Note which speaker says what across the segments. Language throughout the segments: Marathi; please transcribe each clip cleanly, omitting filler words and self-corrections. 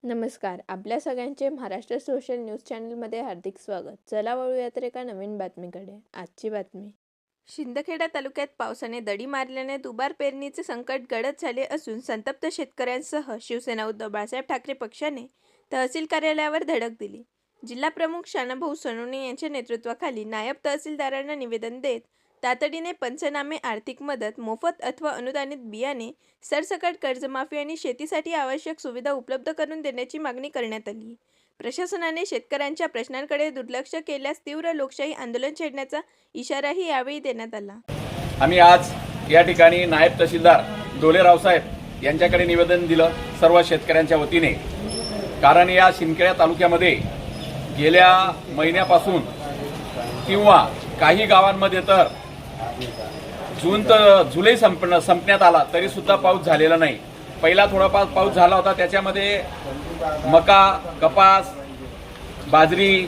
Speaker 1: नमस्कार. आपल्या सगळ्यांचे महाराष्ट्र सोशल न्यूज चॅनलमध्ये हार्दिक स्वागत. चला वळूयात एका नवीन बातमीकडे. आजची बातमी. शिंदखेडा तालुक्यात पावसाने दडी मारल्याने दुबार पेरणीचे संकट गडद झाले असून संतप्त शेतकऱ्यांसह शिवसेना उद्धव बाळासाहेब ठाकरे पक्षाने तहसील कार्यालयावर धडक दिली. जिल्हा प्रमुख शानाभाऊ सोनवणे यांच्या नेतृत्वाखाली नायब तहसीलदारांना निवेदन देत तातडीने पंचनामे, आर्थिक मदत, मोफत अथवा अनुदानित बियाणे, सरसकट कर्जमाफी आणि शेतीसाठी आवश्यक सुविधा उपलब्ध करून देण्याची मागणी करण्यात आली. प्रशासनाने शेतकऱ्यांच्या प्रश्नांकडे दुर्लक्ष केल्यास तीव्र लोकशाही आंदोलन छेडण्याचा इशाराही यावेळी देण्यात आला.
Speaker 2: आम्ही आज या ठिकाणी नायब तहसीलदार डोले रावसाहेब यांच्याकडे निवेदन दिलं सर्व शेतकऱ्यांच्या वतीने. कारण या शिंदखेडा तालुक्यामध्ये गेल्या महिन्यापासून किंवा काही गावांमध्ये तर जून तर जुलै संपण्यात आला तरी सुद्धा पाऊस झालेला नाही. पहिला थोडाफार पाऊस झाला होता, त्याच्यामध्ये मका, कपास, बाजरी,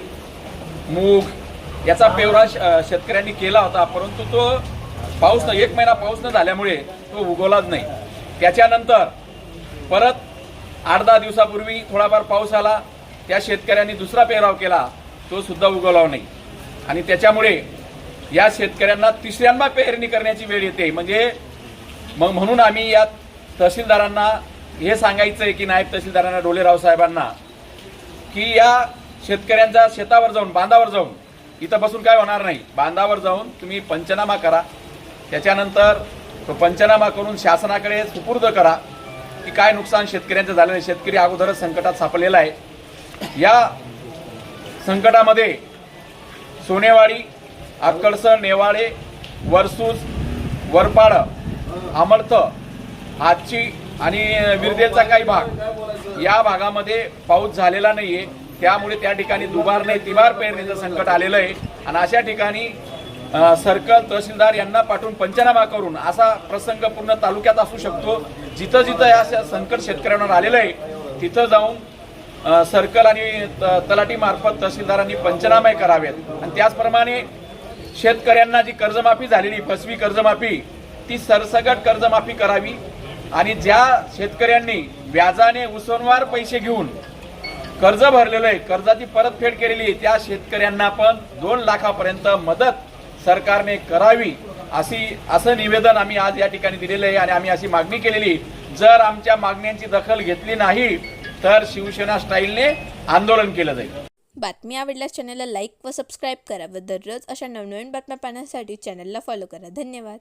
Speaker 2: मूग याचा पेवरा शेतकऱ्यांनी केला होता. परंतु तो पाऊस एक महिना पाऊस न झाल्यामुळे तो उगवलाच नाही. त्याच्यानंतर परत 8-10 दिवसापूर्वी थोडाफार पाऊस आला, त्या शेतकऱ्यांनी दुसरा पेराव केला, तो सुद्धा उगवला नाही. आणि त्याच्यामुळे या शेतकऱ्यांना तिसऱ्यांदा पेरणी करण्याची वेळ येते. म्हणजे म्हणून आम्ही या तहसीलदारांना हे सांगायचं आहे की नायब तहसीलदारांना डोलेराव साहेबांना की या शेतकऱ्यांच्या शेतावर जाऊन, बांधावर जाऊन, इथं बसून काय होणार नाही, बांधावर जाऊन तुम्ही पंचनामा करा. त्याच्यानंतर तो पंचनामा करून शासनाकडे सुपूर्द करा की काय नुकसान शेतकऱ्यांचं झालं नाही. शेतकरी अगोदरच संकटात सापडलेला आहे. या संकटामध्ये सोनेवाडी, अक्कडसर, नेवाळे, वरसूज, वरपाड, आमर्थ, आजची आणि विरदेचा काही भाग, या भागामध्ये पाऊस झालेला नाहीये. त्यामुळे त्या ठिकाणी दुबार नाही तिबार पेरणीचं संकट आलेलं आहे. आणि अशा ठिकाणी सर्कल तहसीलदार यांना पाठवून पंचनामा करून असा प्रसंग पूर्ण तालुक्यात असू शकतो. जिथं जिथं या संकट शेतकऱ्यांवर आलेलं आहे तिथं जाऊन सर्कल आणि तलाठी मार्फत तहसीलदारांनी पंचनामे करावेत. आणि त्याचप्रमाणे शेतकऱ्यांना जी कर्जमाफी झालेली, फसवी कर्जमाफी, ती सरसकट कर्जमाफी करावी. आणि ज्या शेतकऱ्यांनी व्याजाने उसनवार पैसे घेऊन कर्ज भरलेलं आहे, कर्जाची परतफेड केलेली आहे, त्या शेतकऱ्यांना पण 2 लाखापर्यंत मदत सरकारने करावी असं निवेदन आम्ही आज या ठिकाणी दिलेलं आहे. आणि आम्ही अशी मागणी केलेली, जर आमच्या मागण्यांची दखल घेतली नाही तर शिवसेना स्टाईलने आंदोलन केलं जाईल.
Speaker 1: बातमी आवडल्यास चॅनलला लाईक व सबस्क्राईब करा व दररोज अशा नवनवीन बातम्या पाहण्यासाठी चॅनलला फॉलो करा. धन्यवाद.